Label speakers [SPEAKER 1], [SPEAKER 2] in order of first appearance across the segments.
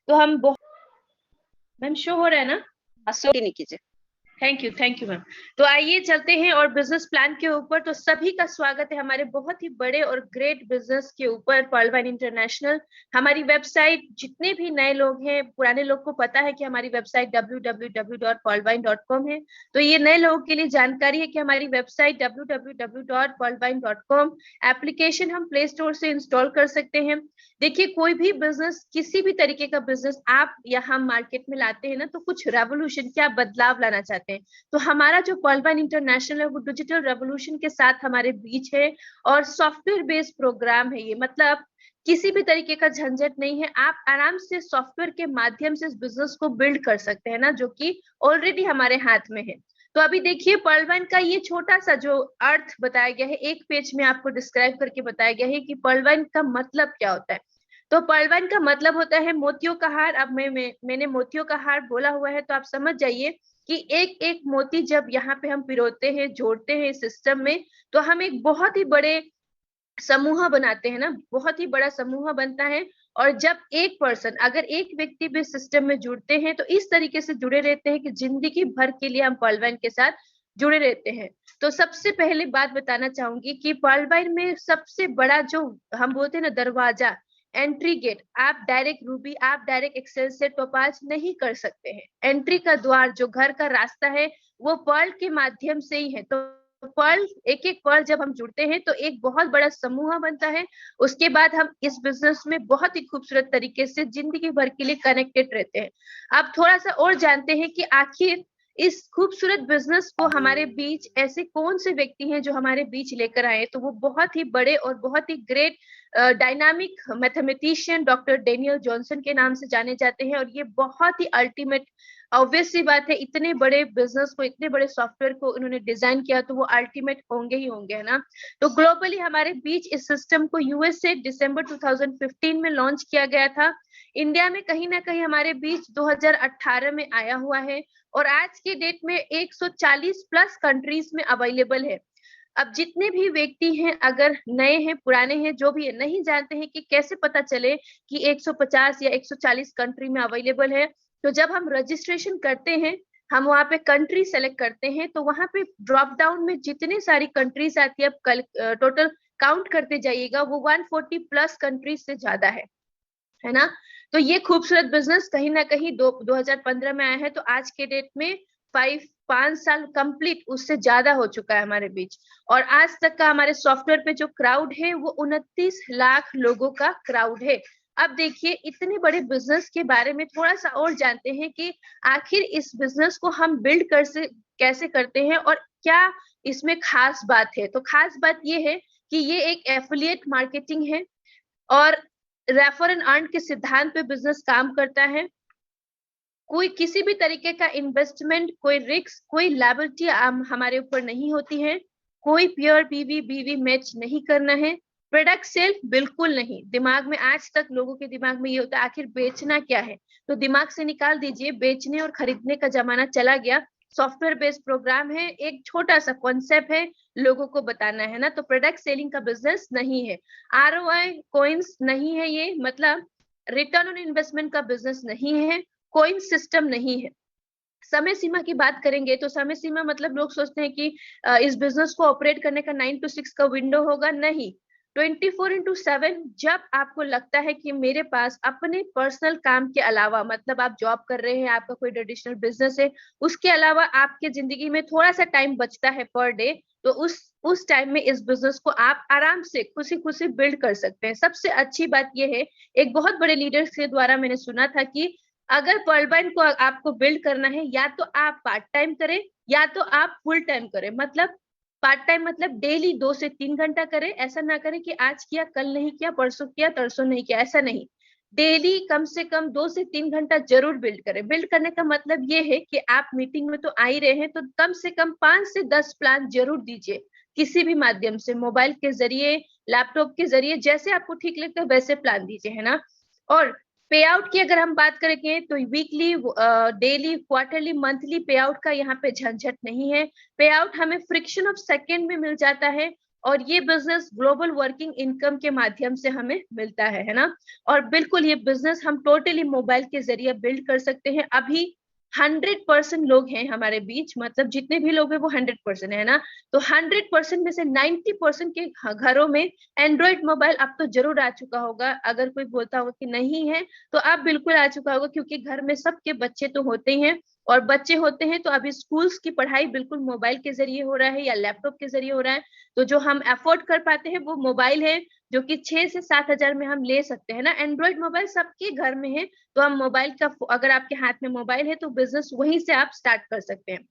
[SPEAKER 1] तो हम बहुत, मैम शो हो रहा है ना?
[SPEAKER 2] नहीं कीजिए।
[SPEAKER 1] Thank you ma'am. तो आइए चलते हैं और बिजनेस प्लान के ऊपर। तो सभी का स्वागत है हमारे बहुत ही बड़े और ग्रेट बिजनेस के ऊपर, पर्ल वाइन इंटरनेशनल। हमारी वेबसाइट, जितने भी नए लोग हैं, पुराने लोग को पता है कि हमारी वेबसाइट www.pearlwine.com है। तो ये नए लोगों के लिए जानकारी है कि हमारी वेबसाइट www.pearlwine.com, एप्लीकेशन हम प्ले स्टोर से इंस्टॉल कर सकते हैं। देखिए, कोई भी बिजनेस, किसी भी तरीके का बिजनेस आप या हम मार्केट में लाते हैं ना, तो कुछ रेवोल्यूशन, क्या बदलाव लाना चाहते हैं। तो हमारा जो पर्ल वाइन इंटरनेशनल है वो डिजिटल रेवोल्यूशन के साथ हमारे बीच है, और सॉफ्टवेयर बेस्ड प्रोग्राम है ये। मतलब किसी भी तरीके का झंझट नहीं है, आप आराम से सॉफ्टवेयर के माध्यम से इस बिजनेस को बिल्ड कर सकते हैं ना, जो कि ऑलरेडी हमारे हाथ में है। तो अभी देखिए, पर्ल वाइन का ये छोटा सा जो अर्थ बताया गया है, एक पेज में आपको डिस्क्राइब करके बताया गया है कि पर्ल वाइन का मतलब क्या होता है। तो पर्ल वाइन का मतलब होता है मोतियों का हार। अब मैंने मोतियों का हार बोला हुआ है, तो आप समझ जाइए कि एक एक मोती जब यहाँ पे हम पिरोते हैं, जोड़ते हैं इस सिस्टम में, तो हम एक बहुत ही बड़े समूह बनाते हैं ना, बहुत ही बड़ा समूह बनता है। और जब एक पर्सन, अगर एक व्यक्ति भी सिस्टम में जुड़ते हैं, तो इस तरीके से जुड़े रहते हैं कि जिंदगी भर के लिए हम पर्ल वाइन के साथ जुड़े रहते हैं। तो सबसे पहले बात बताना चाहूंगी कि पर्ल वाइन में सबसे बड़ा जो हम बोलते हैं ना दरवाजा, एंट्री गेट, आप डायरेक्ट रूबी, आप डायरेक्ट एक्सेल से टोपाज नहीं कर सकते हैं। एंट्री का द्वार, जो घर का रास्ता है, वो पर्ल के माध्यम से ही है। तो पर्ल, एक एक पर्ल जब हम जुड़ते हैं तो एक बहुत बड़ा समूह बनता है। उसके बाद हम इस बिजनेस में बहुत ही खूबसूरत तरीके से जिंदगी भर के लिए कनेक्टेड रहते हैं। अब थोड़ा सा और जानते हैं कि आखिर इस खूबसूरत बिजनेस को हमारे बीच ऐसे कौन से व्यक्ति हैं जो हमारे बीच लेकर आए। तो वो बहुत ही बड़े और बहुत ही great dynamic mathematician doctor Daniel Johnson के नाम से जाने जाते हैं। और ये बहुत ही अल्टीमेट, ऑब्वियस सी बात है, इतने बड़े बिजनेस को, इतने बड़े सॉफ्टवेयर को उन्होंने डिजाइन किया, तो वो अल्टीमेट होंगे ही होंगे, है ना। तो ग्लोबली हमारे बीच इस सिस्टम को यूएसए दिसंबर 2015 में लॉन्च किया गया था। इंडिया में कहीं ना कहीं हमारे बीच 2018 में आया हुआ है, और आज के डेट में 140 प्लस कंट्रीज में अवेलेबल है। अब जितने भी व्यक्ति हैं, अगर नए हैं, पुराने हैं, जो भी है, नहीं जानते हैं कि कैसे पता चले कि 150 या 140 कंट्री में अवेलेबल है, तो जब हम रजिस्ट्रेशन करते हैं, हम वहां पे कंट्री सेलेक्ट करते हैं, तो वहां पे ड्रॉप डाउन में जितनी सारी कंट्रीज आती है, कल टोटल काउंट करते जाइएगा, वो 140 प्लस कंट्रीज से ज्यादा है ना। तो ये खूबसूरत बिजनेस कहीं ना कहीं 2015 में आया है, तो आज के डेट में 5 साल कंप्लीट, उससे ज्यादा हो चुका है हमारे बीच। और आज तक का हमारे सॉफ्टवेयर पे जो क्राउड है वो 29 लाख लोगों का क्राउड है। अब देखिए, इतने बड़े बिजनेस के बारे में थोड़ा सा और जानते हैं कि आखिर इस बिजनेस को हम बिल्ड कर से कैसे करते हैं, और क्या इसमें खास बात है। तो खास बात ये है कि ये एक एफिलिएट मार्केटिंग है, और रेफर एंड अर्न के सिद्धांत पे बिजनेस काम करता है। कोई किसी भी तरीके का इन्वेस्टमेंट, कोई रिस्क, कोई लायबिलिटी हमारे ऊपर नहीं होती है। कोई प्योर पीवी बीवी मैच नहीं करना है। प्रोडक्ट सेल बिल्कुल नहीं। दिमाग में आज तक लोगों के दिमाग में ये होता है आखिर बेचना क्या है, तो दिमाग से निकाल दीजिए, बेचने और खरीदने का जमाना चला गया। सॉफ्टवेयर बेस्ड प्रोग्राम है, एक छोटा सा कॉन्सेप्ट है, लोगों को बताना है ना। तो प्रोडक्ट सेलिंग का बिजनेस नहीं है। आरओआई कोइंस नहीं है ये, मतलब रिटर्न ऑन इन्वेस्टमेंट का बिजनेस नहीं है। कोई सिस्टम नहीं है। समय सीमा की बात करेंगे तो समय सीमा मतलब लोग सोचते हैं कि इस बिजनेस को ऑपरेट करने का 9 to 6 का विंडो होगा, नहीं। 24/7, जब आपको लगता है कि मेरे पास अपने पर्सनल काम के अलावा, मतलब आप जॉब कर रहे हैं, आपका कोई ट्रेडिशनल बिजनेस है, उसके अलावा आपके जिंदगी में थोड़ा सा टाइम बचता है पर डे, तो उस टाइम में इस बिजनेस को आप आराम से खुशी खुशी बिल्ड कर सकते हैं। सबसे अच्छी बात यह है, एक बहुत बड़े लीडर के द्वारा मैंने सुना था कि अगर पर्ल वाइन को आपको बिल्ड करना है, या तो आप पार्ट टाइम करें, या तो आप फुल टाइम करें। मतलब पार्ट टाइम मतलब डेली 2 से 3 घंटा करें। ऐसा ना करें कि आज किया, कल नहीं किया, परसों किया, तरसों नहीं किया, ऐसा नहीं। डेली कम से कम 2 से 3 घंटा जरूर बिल्ड करें। बिल्ड करने का मतलब ये है कि आप मीटिंग में तो आ ही रहे हैं, तो कम से कम 5 से 10 प्लान जरूर दीजिए, किसी भी माध्यम से, मोबाइल के जरिए, लैपटॉप के जरिए, जैसे आपको ठीक लगता है वैसे प्लान दीजिए, है ना। और पे आउट की अगर हम बात करेंगे तो वीकली, डेली, क्वार्टरली, मंथली पे आउट का यहाँ पे झंझट नहीं है। पे आउट हमें फ्रिक्शन ऑफ सेकेंड में मिल जाता है, और ये बिजनेस ग्लोबल वर्किंग इनकम के माध्यम से हमें मिलता है ना। और बिल्कुल ये बिजनेस हम टोटली मोबाइल के जरिए बिल्ड कर सकते हैं। अभी 100% लोग हैं हमारे बीच, मतलब जितने भी लोग हैं वो 100% है ना। तो 100% में से 90% के घरों में एंड्रॉइड मोबाइल अब तो जरूर आ चुका होगा। अगर कोई बोलता होगा कि नहीं है तो अब बिल्कुल आ चुका होगा, क्योंकि घर में सबके बच्चे तो होते ही हैं, और बच्चे होते हैं तो अभी स्कूल्स की पढ़ाई बिल्कुल मोबाइल के जरिए हो रहा है या लैपटॉप के जरिए हो रहा है। तो जो हम अफोर्ड कर पाते हैं वो मोबाइल है, जो कि 6 से 7 हजार में हम ले सकते हैं ना। एंड्रॉइड मोबाइल सबके घर में है, तो हम मोबाइल का, अगर आपके हाथ में मोबाइल है तो बिजनेस वहीं से आप स्टार्ट कर सकते हैं।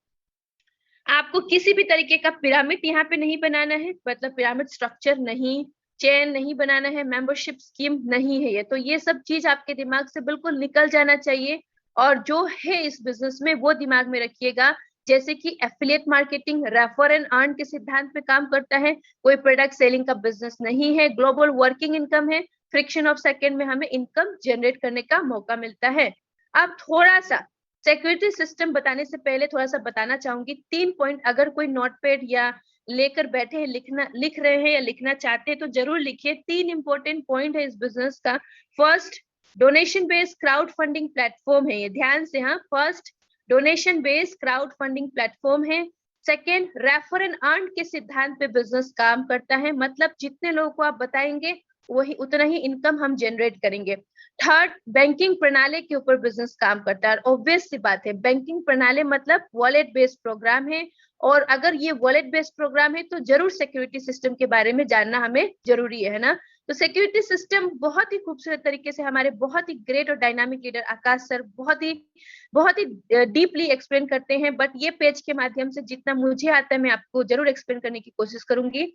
[SPEAKER 1] आपको किसी भी तरीके का पिरामिड यहाँ पे नहीं बनाना है, मतलब पिरामिड स्ट्रक्चर नहीं, चेन नहीं बनाना है, मेंबरशिप स्कीम नहीं है ये। तो ये सब चीज आपके दिमाग से बिल्कुल निकल जाना चाहिए, और जो है इस बिजनेस में वो दिमाग में रखिएगा। जैसे कि affiliate marketing refer and earn के सिद्धांत पे काम करता है, कोई प्रोडक्ट सेलिंग का बिजनेस नहीं है, ग्लोबल वर्किंग इनकम है, फ्रिक्शन ऑफ सेकेंड में हमें इनकम जनरेट करने का मौका मिलता है। अब थोड़ा सा सिक्योरिटी सिस्टम बताने से पहले थोड़ा सा बताना चाहूंगी 3 पॉइंट। अगर कोई नोटपैड या लेकर बैठे हैं, लिख रहे हैं या लिखना चाहते हैं तो जरूर लिखिए। 3 इंपॉर्टेंट पॉइंट है इस बिजनेस का। First, donation based crowd funding platform है ये, ध्यान से। हाँ, first donation based crowd funding platform है। सेकेंड, रेफर एंड अर्न के सिद्धांत पे बिजनेस काम करता है, मतलब जितने लोगों को आप बताएंगे वही उतना ही इनकम हम जनरेट करेंगे। थर्ड, बैंकिंग प्रणाली के ऊपर बिजनेस काम करता है। ऑब्वियस सी बात है, बैंकिंग प्रणाली मतलब वॉलेट बेस्ड प्रोग्राम है, और अगर ये वॉलेट बेस्ड प्रोग्राम है तो जरूर सिक्योरिटी सिस्टम के बारे में जानना हमें जरूरी है ना। तो सिक्योरिटी सिस्टम बहुत ही खूबसूरत तरीके से हमारे बहुत ही ग्रेट और डायनामिक लीडर आकाश सर बहुत ही डीपली एक्सप्लेन करते हैं। बट ये पेज के माध्यम से जितना मुझे आता है मैं आपको जरूर एक्सप्लेन करने की कोशिश करूंगी।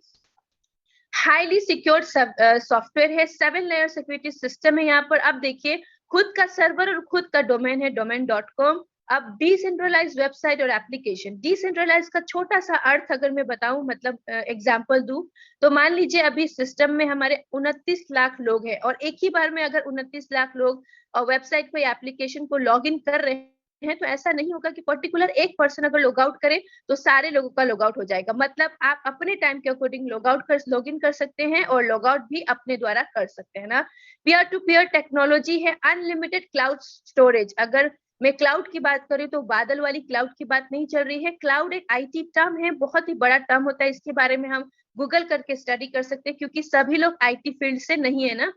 [SPEAKER 1] हाईली सिक्योर्ड सॉफ्टवेयर है, 7 लेयर सिक्योरिटी सिस्टम है यहाँ पर। अब देखिए, खुद का सर्वर और खुद का डोमेन है domain.com। अब डिसेंट्रलाइज वेबसाइट और एप्लीकेशन। डिसेंट्रलाइज का छोटा सा अर्थ अगर मैं बताऊं, मतलब एग्जांपल दूं, तो मान लीजिए अभी सिस्टम में हमारे 29 लाख लोग हैं, और एक ही बार में अगर 29 लाख लोग वेबसाइट पर एप्लीकेशन को लॉग इन कर रहे हैं, तो ऐसा नहीं होगा कि पर्टिकुलर एक पर्सन अगर लॉग आउट करे तो सारे लोगों का लॉग आउट हो जाएगा। मतलब आप अपने टाइम के अकॉर्डिंग लॉग इन कर सकते हैं और लॉग आउट भी अपने द्वारा कर सकते हैं ना। पीयर टू पीयर टेक्नोलॉजी है, अनलिमिटेड क्लाउड स्टोरेज। अगर मैं क्लाउड की बात करूं तो बादल वाली क्लाउड की बात नहीं चल रही है। क्लाउड एक आईटी टर्म है, बहुत ही बड़ा टर्म होता है, इसके बारे में हम गूगल करके स्टडी कर सकते हैं, क्योंकि सभी लोग आईटी फील्ड से नहीं है ना।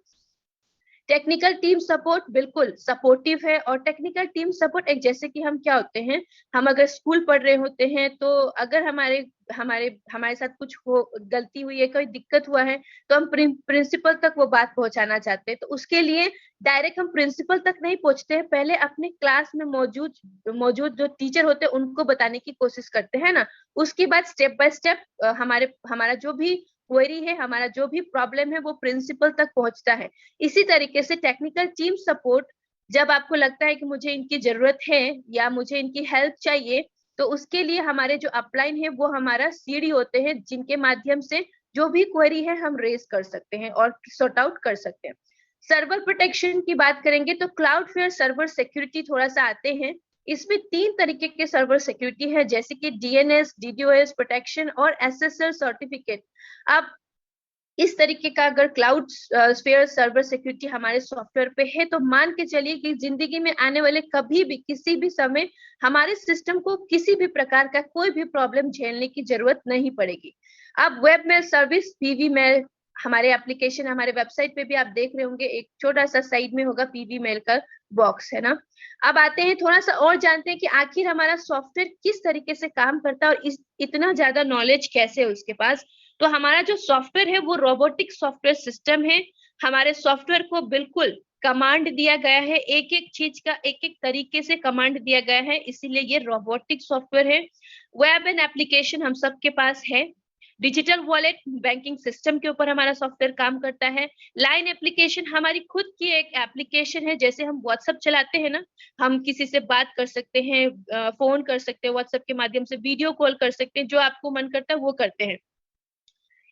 [SPEAKER 1] टेक्निकल टीम सपोर्ट बिल्कुल सपोर्टिव है, और टेक्निकल टीम सपोर्ट एक, जैसे कि हम क्या होते हैं, हम अगर स्कूल पढ़ रहे होते हैं तो अगर हमारे हमारे हमारे साथ कुछ हो, गलती हुई है, कोई दिक्कत हुआ है, तो हम प्रिंसिपल तक वो बात पहुंचाना चाहते हैं। तो उसके लिए डायरेक्ट हम प्रिंसिपल तक नहीं पहुंचते हैं, पहले अपने क्लास में मौजूद मौजूद जो टीचर होते हैं उनको बताने की कोशिश करते हैं ना। उसके बाद स्टेप बाय स्टेप हमारा जो भी क्वेरी है, हमारा जो भी प्रॉब्लम है, वो प्रिंसिपल तक पहुंचता है। इसी तरीके से टेक्निकल टीम सपोर्ट, जब आपको लगता है कि मुझे इनकी जरूरत है या मुझे इनकी हेल्प चाहिए, तो उसके लिए हमारे जो अपलाइन है वो हमारा सीडी होते हैं, जिनके माध्यम से जो भी क्वेरी है हम रेज कर सकते हैं और सॉर्ट आउट कर सकते हैं। सर्वर प्रोटेक्शन की बात करेंगे तो क्लाउडफ्लेयर सर्वर सिक्योरिटी थोड़ा सा आते हैं। इसमें 3 तरीके के सर्वर सिक्योरिटी है, जैसे कि डीएनएस, डीडीओएस प्रोटेक्शन और एसएसएल सर्टिफिकेट। अब इस तरीके का अगर क्लाउड स्फीयर सर्वर सिक्योरिटी हमारे सॉफ्टवेयर पे है, तो मान के चलिए कि जिंदगी में आने वाले कभी भी किसी भी समय हमारे सिस्टम को किसी भी प्रकार का कोई भी प्रॉब्लम झेलने की जरूरत नहीं पड़ेगी। अब web mail service, PV mail, हमारे एप्लीकेशन, हमारे वेबसाइट पे भी आप देख रहे होंगे, एक छोटा सा साइड में होगा पीवी मेल का बॉक्स, है ना। अब आते हैं थोड़ा सा और जानते हैं कि आखिर हमारा सॉफ्टवेयर किस तरीके से काम करता है और इतना ज्यादा नॉलेज कैसे है उसके पास। तो हमारा जो सॉफ्टवेयर है वो रोबोटिक सॉफ्टवेयर सिस्टम है। हमारे सॉफ्टवेयर को बिल्कुल कमांड दिया गया है, एक एक चीज का एक एक तरीके से कमांड दिया गया है, इसीलिए ये रोबोटिक सॉफ्टवेयर है। वेब एंड एप्लीकेशन हम सबके पास है। डिजिटल वॉलेट बैंकिंग सिस्टम के ऊपर हमारा सॉफ्टवेयर काम करता है। लाइन एप्लीकेशन हमारी खुद की एक एप्लीकेशन है, जैसे हम व्हाट्सएप चलाते हैं ना, हम किसी से बात कर सकते हैं, फोन कर सकते हैं, व्हाट्सएप के माध्यम से वीडियो कॉल कर सकते हैं, जो आपको मन करता है वो करते हैं।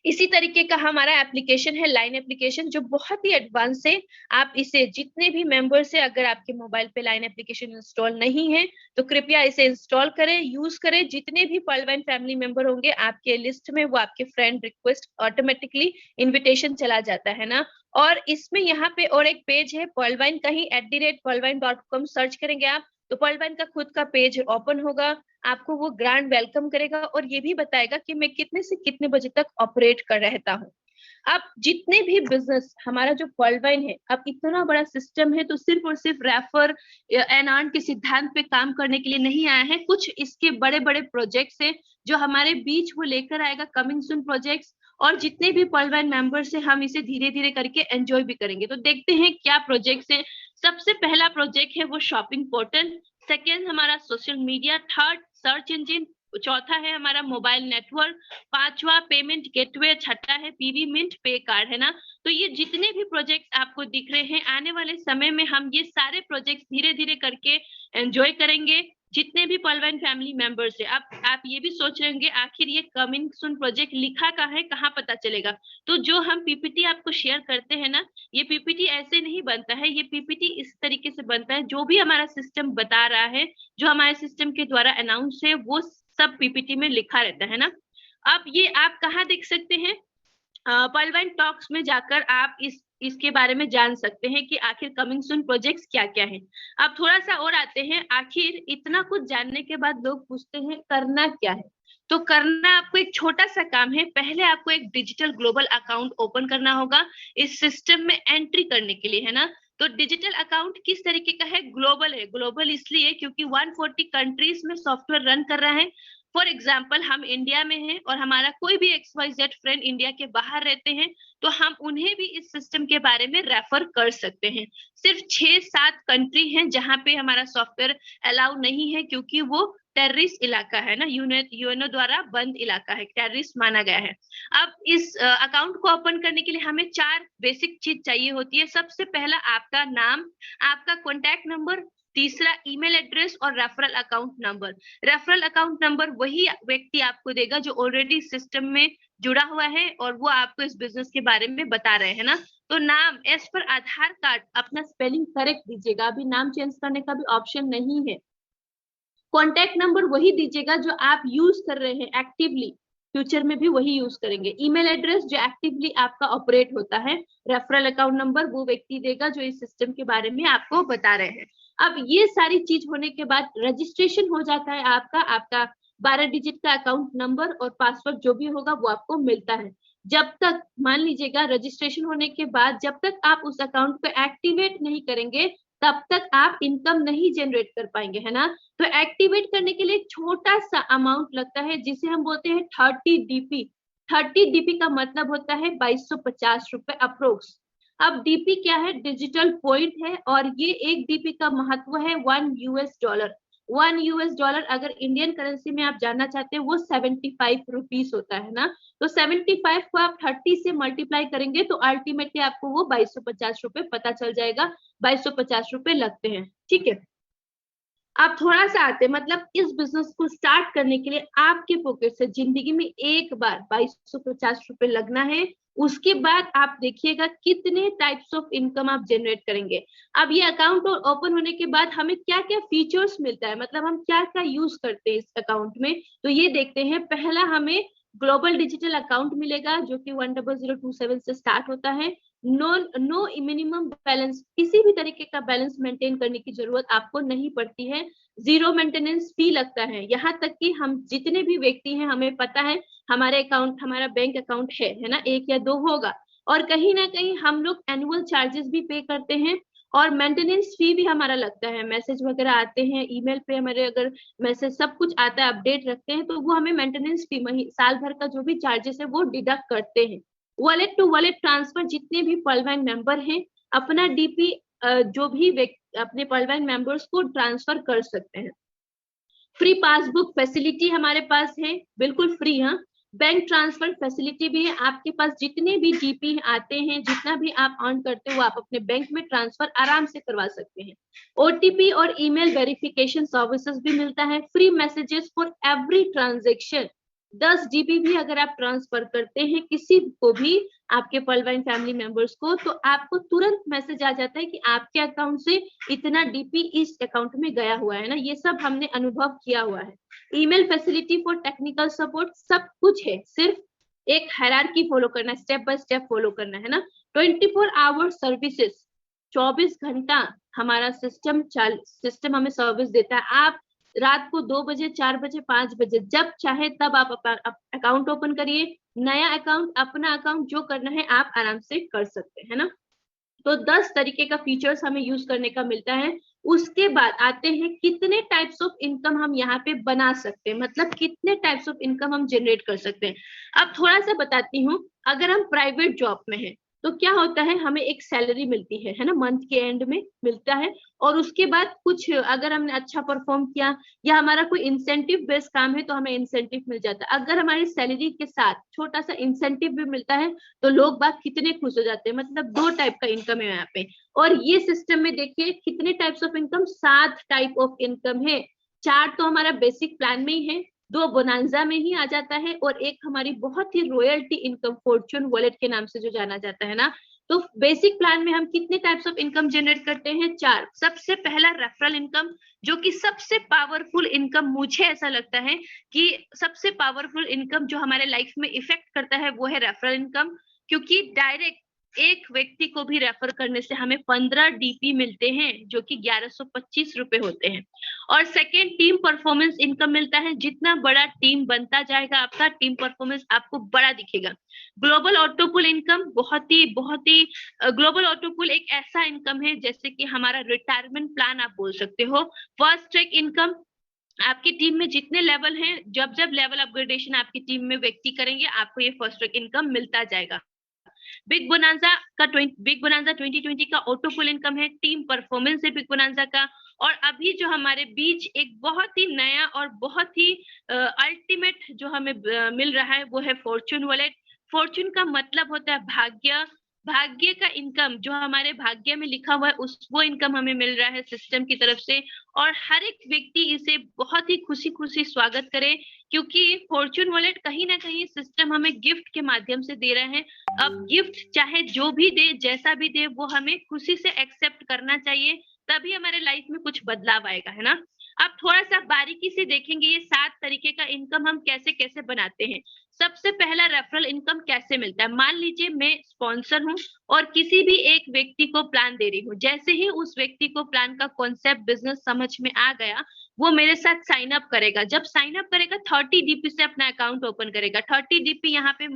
[SPEAKER 1] इसी तरीके का हमारा एप्लीकेशन है लाइन एप्लीकेशन, जो बहुत ही एडवांस है। आप इसे जितने भी मेंबर्स है, अगर आपके मोबाइल पे लाइन एप्लीकेशन इंस्टॉल नहीं है तो कृपया इसे इंस्टॉल करें, यूज करें। जितने भी पर्ल वाइन फैमिली मेंबर होंगे आपके लिस्ट में, वो आपके फ्रेंड रिक्वेस्ट ऑटोमेटिकली इन्विटेशन चला जाता है ना। और इसमें यहाँ पे और एक पेज है पर्ल वाइन, कहीं @pearlwine.com सर्च करेंगे आप तो पर्ल वाइन का खुद का पेज ओपन होगा। आपको वो ग्रैंड वेलकम करेगा और ये भी बताएगा कि मैं कितने से कितने बजे तक ऑपरेट कर रहता हूँ। अब जितने भी बिजनेस हमारा जो पर्ल वाइन है, अब इतना बड़ा सिस्टम है तो सिर्फ और सिर्फ रेफर एंड अर्न के सिद्धांत पे काम करने के लिए नहीं आया है। कुछ इसके बड़े बड़े प्रोजेक्ट्स है जो हमारे बीच वो लेकर आएगा, कमिंग सून प्रोजेक्ट्स। और जितने भी पर्ल वाइन मेंबर्स है हम इसे धीरे धीरे करके एंजॉय भी करेंगे। तो देखते हैं क्या प्रोजेक्ट्स है। सबसे पहला प्रोजेक्ट है वो शॉपिंग पोर्टल, सेकेंड हमारा social media, third search engine, चौथा है हमारा मोबाइल नेटवर्क, पांचवा पेमेंट गेटवे, छठा है पीवी मिंट पे कार्ड, है ना। तो ये जितने भी प्रोजेक्ट्स आपको दिख रहे हैं, आने वाले समय में हम ये सारे प्रोजेक्ट्स धीरे धीरे करके एंजॉय करेंगे, जितने भी पर्ल वाइन फैमिली मेंबर्स है। आप ये भी सोच रहे होंगे आखिर ये कमिंग सून प्रोजेक्ट लिखा कहाँ है, कहाँ पता चलेगा। तो जो हम पीपीटी आपको शेयर करते हैं ना, ये पीपीटी ऐसे नहीं बनता है, ये पीपीटी इस तरीके से बनता है, जो भी हमारा सिस्टम बता रहा है, जो हमारे सिस्टम के द्वारा अनाउंस है, वो सब पीपीटी में लिखा रहता है ना। अब ये आप कहाँ देख सकते हैं, पर्ल वाइन टॉक्स में जाकर आप इसके बारे में जान सकते हैं कि आखिर कमिंग सून प्रोजेक्ट्स क्या क्या हैं। अब थोड़ा सा और आते हैं, आखिर इतना कुछ जानने के बाद लोग पूछते हैं करना क्या है। तो करना आपको एक छोटा सा काम है, पहले आपको एक डिजिटल ग्लोबल अकाउंट ओपन करना होगा इस सिस्टम में एंट्री करने के लिए, है ना। तो डिजिटल अकाउंट किस तरीके का है, ग्लोबल है। ग्लोबल इसलिए क्योंकि 140 कंट्रीज में सॉफ्टवेयर रन कर रहा है। फॉर एग्जाम्पल हम इंडिया में हैं और हमारा कोई भी XYZ फ्रेंड इंडिया के बाहर रहते हैं, तो हम उन्हें भी इस सिस्टम के बारे में रेफर कर सकते हैं। सिर्फ 6-7 कंट्री हैं जहां पे हमारा सॉफ्टवेयर अलाउ नहीं है, क्योंकि वो टेररिस्ट इलाका है ना, यूएनओ द्वारा बंद इलाका है, टेररिस्ट माना गया है। अब इस अकाउंट को ओपन करने के लिए हमें 4 बेसिक चीज चाहिए होती है। सबसे पहला आपका नाम, आपका कॉन्टैक्ट नंबर, तीसरा ईमेल एड्रेस और referral account number. Referral account number वही व्यक्ति आपको देगा जो ऑलरेडी सिस्टम में जुड़ा हुआ है और वो आपको इस बिजनेस के बारे में बता रहे हैं ना। तो नाम एज पर आधार कार्ड अपना स्पेलिंग करेक्ट दीजिएगा, अभी नाम चेंज करने का भी ऑप्शन नहीं है। कॉन्टैक्ट नंबर वही दीजिएगा जो आप यूज कर रहे हैं एक्टिवली, फ्यूचर में भी वही यूज करेंगे। ईमेल एड्रेस जो एक्टिवली आपका ऑपरेट होता है। रेफरल अकाउंट नंबर वो व्यक्ति देगा जो इस सिस्टम के बारे में आपको बता रहे हैं। अब ये सारी चीज होने के बाद रजिस्ट्रेशन हो जाता है आपका 12 डिजिट का अकाउंट नंबर और पासवर्ड जो भी होगा वो आपको मिलता है। जब तक मान लीजिएगा रजिस्ट्रेशन होने के बाद जब तक आप उस अकाउंट को एक्टिवेट नहीं करेंगे तब तक आप इनकम नहीं जनरेट कर पाएंगे, है ना। तो एक्टिवेट करने के लिए छोटा सा अमाउंट लगता है जिसे हम बोलते हैं 30 DP। 30 DP का मतलब होता है 2250 रुपए अप्रोक्स। अब डीपी क्या है, डिजिटल पॉइंट है, और ये एक डीपी का महत्व है $1। $1 अगर इंडियन करेंसी में आप जानना चाहते हैं वो 75 रुपीस होता है ना। तो 75 को आप 30 से मल्टीप्लाई करेंगे तो अल्टीमेटली आपको वो 2250 रुपए पता चल जाएगा। 2250 रुपए लगते हैं, ठीक है। आप थोड़ा सा आते, मतलब इस बिजनेस को स्टार्ट करने के लिए आपके पॉकेट से जिंदगी में एक बार 2250 रुपए लगना है। उसके बाद आप देखिएगा कितने टाइप्स ऑफ इनकम आप जनरेट करेंगे। अब ये अकाउंट ओपन होने के बाद हमें क्या क्या फीचर्स मिलता है, मतलब हम क्या क्या यूज करते हैं इस अकाउंट में, तो ये देखते हैं। पहला हमें ग्लोबल डिजिटल अकाउंट मिलेगा जो कि 10027 से स्टार्ट होता है। नो मिनिमम बैलेंस, किसी भी तरीके का बैलेंस मेंटेन करने की जरूरत आपको नहीं पड़ती है। 0 मेंटेनेंस फी लगता है, यहाँ तक कि हम जितने भी व्यक्ति हैं हमें पता है हमारे अकाउंट, हमारा बैंक अकाउंट है ना, 1 या 2 होगा। और कहीं ना कहीं हम लोग एनुअल चार्जेस भी पे करते हैं और मेंटेनेंस फी भी हमारा लगता है। मैसेज वगैरह आते हैं, ईमेल पे हमारे अगर मैसेज सब कुछ आता है, अपडेट रखते हैं, तो वो हमें मेंटेनेंस फी साल भर का जो भी चार्जेस है वो डिडक्ट करते हैं। वॉलेट टू वॉलेट ट्रांसफर, जितने भी पर्ल वाइन मेंबर हैं अपना डीपी जो भी अपने पर्ल वाइन मेंबर्स को ट्रांसफर कर सकते हैं। फ्री पासबुक फैसिलिटी हमारे पास है, बिल्कुल फ्री। हाँ, बैंक ट्रांसफर फैसिलिटी भी है, आपके पास जितने भी डीपी आते हैं, जितना भी आप अर्न करते हो आप अपने बैंक में ट्रांसफर आराम से करवा सकते हैं। ओटीपी और ईमेल वेरिफिकेशन सर्विसेज भी मिलता है। Free messages for every transaction, 10 GB भी अगर आप ट्रांसफर करते हैं किसी को भी, आपके पर्लवाइन फैमिली मेंबर्स को, तो आपको तुरंत मैसेज आ जाता है कि आपके अकाउंट से इतना डीपी इस अकाउंट में गया हुआ है ना। ये सब हमने अनुभव किया हुआ है। Email facility for technical support, सब कुछ है, सिर्फ एक हायरार्की फॉलो करना, स्टेप बाय स्टेप फॉलो करना है ना। 24 आवर सर्विसेज, 24 घंटा हमारा सिस्टम हमें सर्विस देता है। आप रात को 2 बजे, 4 बजे, 5 बजे जब चाहे तब आप अकाउंट ओपन करिए, नया अकाउंट, अपना अकाउंट, जो करना है आप आराम से कर सकते हैं ना। तो 10 तरीके का फीचर्स हमें यूज करने का मिलता है। उसके बाद आते हैं कितने टाइप्स ऑफ इनकम हम यहाँ पे बना सकते हैं, मतलब कितने टाइप्स ऑफ इनकम हम जनरेट कर सकते हैं। अब थोड़ा सा बताती हूँ। अगर हम प्राइवेट जॉब में हैं तो क्या होता है, हमें एक सैलरी मिलती है ना, मंथ के एंड में मिलता है। और उसके बाद कुछ अगर हमने अच्छा परफॉर्म किया या हमारा कोई इंसेंटिव बेस्ड काम है तो हमें इंसेंटिव मिल जाता है। अगर हमारी सैलरी के साथ छोटा सा इंसेंटिव भी मिलता है तो लोग बात कितने खुश हो जाते हैं। मतलब 2 टाइप का इनकम है यहाँ पे। और ये सिस्टम में देखिए कितने types of income, 7 type of income है। 4 तो हमारा बेसिक प्लान में ही है, 2 बोनांजा में ही आ जाता है, और एक हमारी बहुत ही रॉयल्टी इनकम फॉर्चून वॉलेट के नाम से जो जाना जाता है ना। तो बेसिक प्लान में हम कितने टाइप्स ऑफ इनकम जनरेट करते हैं, 4। सबसे पहला रेफरल इनकम, जो कि सबसे पावरफुल इनकम, मुझे ऐसा लगता है कि सबसे पावरफुल इनकम जो हमारे लाइफ में इफेक्ट करता है वो है रेफरल इनकम। क्योंकि डायरेक्ट एक व्यक्ति को भी रेफर करने से हमें 15 डीपी मिलते हैं, जो कि 1125 रुपए होते हैं। और सेकेंड, टीम परफॉर्मेंस इनकम मिलता है। जितना बड़ा टीम बनता जाएगा आपका, टीम परफॉर्मेंस आपको बड़ा दिखेगा। ग्लोबल ऑटोपुल इनकम, बहुत ही ग्लोबल ऑटोपुल एक ऐसा इनकम है जैसे कि हमारा रिटायरमेंट प्लान आप बोल सकते हो। फर्स्ट ट्रैक इनकम, आपकी टीम में जितने लेवल हैं, जब जब लेवल अपग्रेडेशन आपकी टीम में व्यक्ति करेंगे, आपको ये फर्स्ट ट्रैक इनकम मिलता जाएगा। बिग बोनांजा 2020 का ऑटोपुल इनकम है, टीम परफॉर्मेंस है बिग बोनांजा का। और अभी जो हमारे बीच एक बहुत ही नया और बहुत ही अल्टीमेट जो हमें मिल रहा है वो है फॉर्चून वॉलेट। फॉर्चून का मतलब होता है भाग्य। भाग्य का इनकम, जो हमारे भाग्य में लिखा हुआ है वो इनकम हमें मिल रहा है सिस्टम की तरफ से। और हर एक व्यक्ति इसे बहुत ही खुशी खुशी स्वागत करे, क्योंकि फॉर्चून वॉलेट कहीं ना कहीं सिस्टम हमें गिफ्ट के माध्यम से दे रहे हैं। अब गिफ्ट चाहे जो भी दे, जैसा भी दे, वो हमें खुशी से एक्सेप्ट करना चाहिए, तभी हमारे लाइफ में कुछ बदलाव आएगा, है ना। अब थोड़ा सा बारीकी से देखेंगे ये 7 तरीके का इनकम हम कैसे कैसे बनाते हैं। सबसे पहला, रेफरल इनकम कैसे मिलता है। मान लीजिए मैं स्पॉन्सर हूँ और किसी भी एक व्यक्ति को प्लान दे रही हूँ। जैसे ही उस व्यक्ति को प्लान का कॉन्सेप्ट, बिजनेस समझ में आ गया, वो मेरे साथ साइन अप करेगा। जब साइन अप करेगा 30 डीपी से अपना अकाउंट ओपन करेगा। 30 डीपी यहाँ पे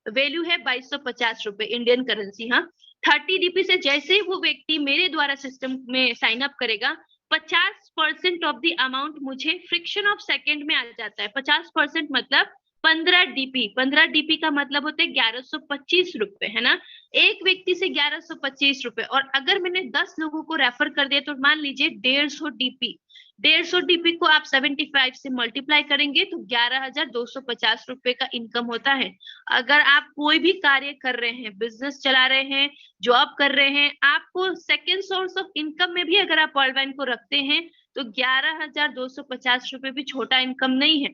[SPEAKER 1] वैल्यू है 2250 रुपए इंडियन करेंसी। हाँ, 30 डीपी से जैसे ही वो व्यक्ति मेरे द्वारा सिस्टम में साइन अप करेगा, 50% ऑफ द अमाउंट मुझे फ्रिक्शन ऑफ सेकेंड में आ जाता है। 50% मतलब 15 डीपी। 15 डीपी का मतलब होता है 1125 रुपए, है ना। एक व्यक्ति से 1125 रुपए, और अगर मैंने 10 लोगों को रेफर कर दिया तो मान लीजिए 150 डीपी। 150 डीपी को आप 75 से मल्टीप्लाई करेंगे तो 11,250 रुपए का इनकम होता है। अगर आप कोई भी कार्य कर रहे हैं, बिजनेस चला रहे हैं, जॉब कर रहे हैं, आपको सेकेंड सोर्स ऑफ इनकम में भी अगर आप पर्लवाइन को रखते हैं तो 11,250 रुपए भी छोटा इनकम नहीं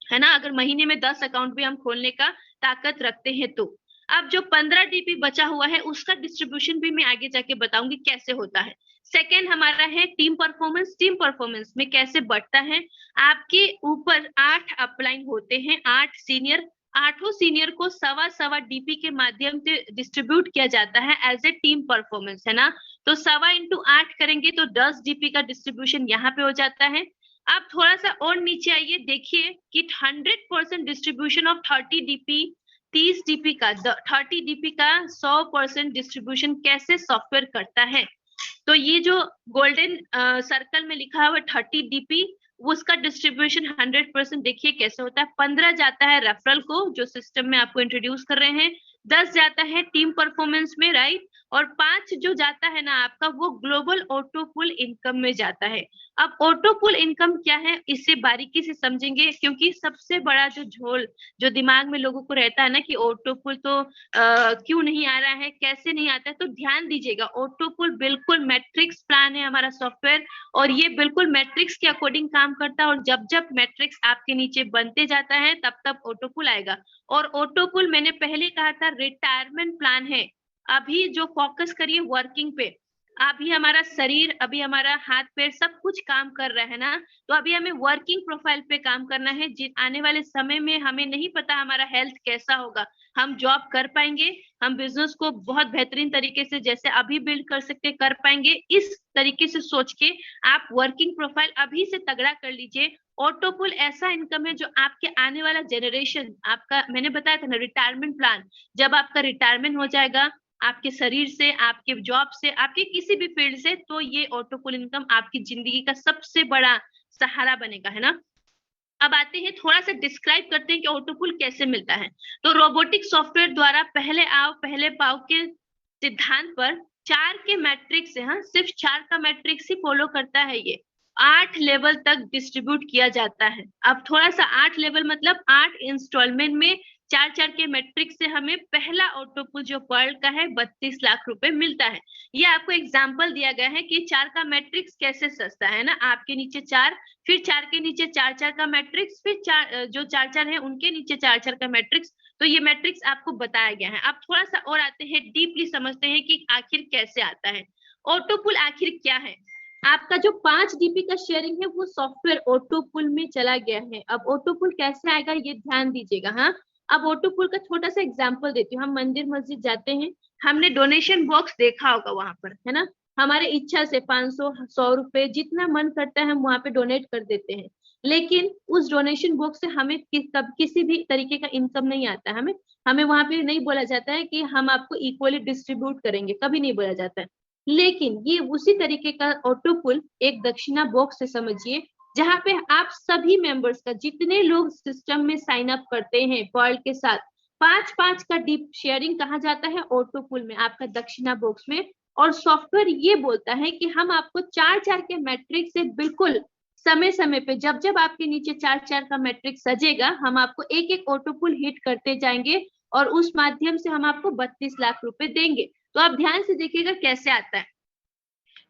[SPEAKER 1] है ना। अगर महीने में 10 अकाउंट भी हम खोलने का ताकत रखते हैं तो। अब जो 15 डीपी बचा हुआ है उसका डिस्ट्रीब्यूशन भी मैं आगे जाके बताऊंगी कैसे होता है। सेकेंड हमारा है टीम परफॉर्मेंस। टीम परफॉर्मेंस में कैसे बढ़ता है, आपके ऊपर 8 अपलाइन होते हैं, 8 सीनियर। 8 सीनियर को सवा डीपी के माध्यम से डिस्ट्रीब्यूट किया जाता है एज ए टीम परफॉर्मेंस, है ना। तो 1.25 into 8 करेंगे तो 10 डीपी का डिस्ट्रीब्यूशन यहाँ पे हो जाता है। आप थोड़ा सा और नीचे आइए, देखिए कि 100% डिस्ट्रीब्यूशन ऑफ 30 डीपी, 30 डीपी का 30 डीपी का 100% डिस्ट्रीब्यूशन कैसे सॉफ्टवेयर करता है। तो ये जो गोल्डन सर्कल में लिखा हुआ 30 डीपी, उसका डिस्ट्रीब्यूशन 100% देखिए कैसे होता है। 15 जाता है रेफरल को, जो सिस्टम में आपको इंट्रोड्यूस कर रहे हैं। 10 जाता है टीम परफॉर्मेंस में, राइट। और 5 जो जाता है ना आपका, वो ग्लोबल ऑटो पुल इनकम में जाता है। अब ऑटो पुल इनकम क्या है, इससे बारीकी से समझेंगे, क्योंकि सबसे बड़ा जो झोल जो दिमाग में लोगों को रहता है ना कि ऑटो पुल तो क्यों नहीं आ रहा है, कैसे नहीं आता है, तो ध्यान दीजिएगा, ऑटो पुल बिल्कुल मैट्रिक्स प्लान है हमारा सॉफ्टवेयर, और ये बिल्कुल मैट्रिक्स के अकॉर्डिंग काम करता है, और जब जब मैट्रिक्स आपके नीचे बनते जाता है तब तब ऑटो पुल आएगा। और ऑटो पुल मैंने पहले कहा था रिटायरमेंट प्लान है। अभी जो फोकस करिए वर्किंग पे, अभी हमारा शरीर, अभी हमारा हाथ पैर सब कुछ काम कर रहा है ना, तो अभी हमें वर्किंग प्रोफाइल पे काम करना है। आने वाले समय में हमें नहीं पता हमारा हेल्थ कैसा होगा, हम जॉब कर पाएंगे, हम बिजनेस को बहुत बेहतरीन तरीके से जैसे अभी बिल्ड कर सकते कर पाएंगे, इस तरीके से सोच के आप वर्किंग प्रोफाइल अभी से तगड़ा कर लीजिए। ऑटो पुल ऐसा इनकम है जो आपके आने वाला जनरेशन, आपका मैंने बताया था ना रिटायरमेंट प्लान, जब आपका रिटायरमेंट हो जाएगा आपके शरीर से, आपके जॉब से, आपके किसी भी फील्ड से, तो ये ऑटो पुल इनकम आपकी जिंदगी का सबसे बड़ा सहारा बनेगा, है ना। अब आते हैं, थोड़ा सा डिस्क्राइब करते हैं कि ऑटो पुल कैसे मिलता है। तो रोबोटिक सॉफ्टवेयर द्वारा पहले आओ पहले पाओ के सिद्धांत पर 4 के मैट्रिक्स है, हाँ सिर्फ 4 का मैट्रिक्स ही फॉलो करता है ये, 8 लेवल तक डिस्ट्रीब्यूट किया जाता है। अब थोड़ा सा 8 लेवल मतलब 8 इंस्टॉलमेंट में 4 के मैट्रिक्स से हमें पहला ऑटो पुल जो वर्ल्ड का है 32 लाख रुपए मिलता है। ये आपको एग्जाम्पल दिया गया है कि 4 का मैट्रिक्स कैसे सस्ता है ना, आपके नीचे 4, फिर 4 के नीचे 4 का मैट्रिक्स, फिर 4 जो 4 है उनके नीचे 4 का मैट्रिक्स। तो ये मैट्रिक्स आपको बताया गया है। अब थोड़ा सा और आते हैं, डीपली समझते हैं कि आखिर कैसे आता है ऑटो पुल, आखिर क्या है। आपका जो 5 डीपी का शेयरिंग है वो सॉफ्टवेयर ऑटो पुल में चला गया है। अब ऑटो पुल कैसे आएगा ये ध्यान दीजिएगा, हाँ। अब ऑटो पुल का छोटा सा एग्जांपल देती हूँ। हम मंदिर मस्जिद जाते हैं, हमने डोनेशन बॉक्स देखा होगा वहां पर, है ना। हमारे इच्छा से 500 100 रुपए जितना मन करता है हम वहां पे डोनेट कर देते हैं, लेकिन उस डोनेशन बॉक्स से हमें किसी भी तरीके का इनकम नहीं आता है। हमें हमें वहां पे नहीं बोला जाता है कि हम आपको इक्वली डिस्ट्रीब्यूट करेंगे, कभी नहीं बोला जाता है। लेकिन ये उसी तरीके का ऑटो पुल एक दक्षिणा बॉक्स से समझिए, जहां पे आप सभी मेंबर्स का, जितने लोग सिस्टम में साइन अप करते हैं पर्ल के साथ, 5 का डीप शेयरिंग कहा जाता है ऑटो पुल में, आपका दक्षिणा बॉक्स में। और सॉफ्टवेयर ये बोलता है कि हम आपको 4 के मैट्रिक से बिल्कुल समय समय पे, जब जब आपके नीचे 4 का मैट्रिक सजेगा, हम आपको एक एक ऑटो पुल हिट करते जाएंगे, और उस माध्यम से हम आपको 32 लाख रुपए देंगे। तो आप ध्यान से देखिएगा कैसे आता है।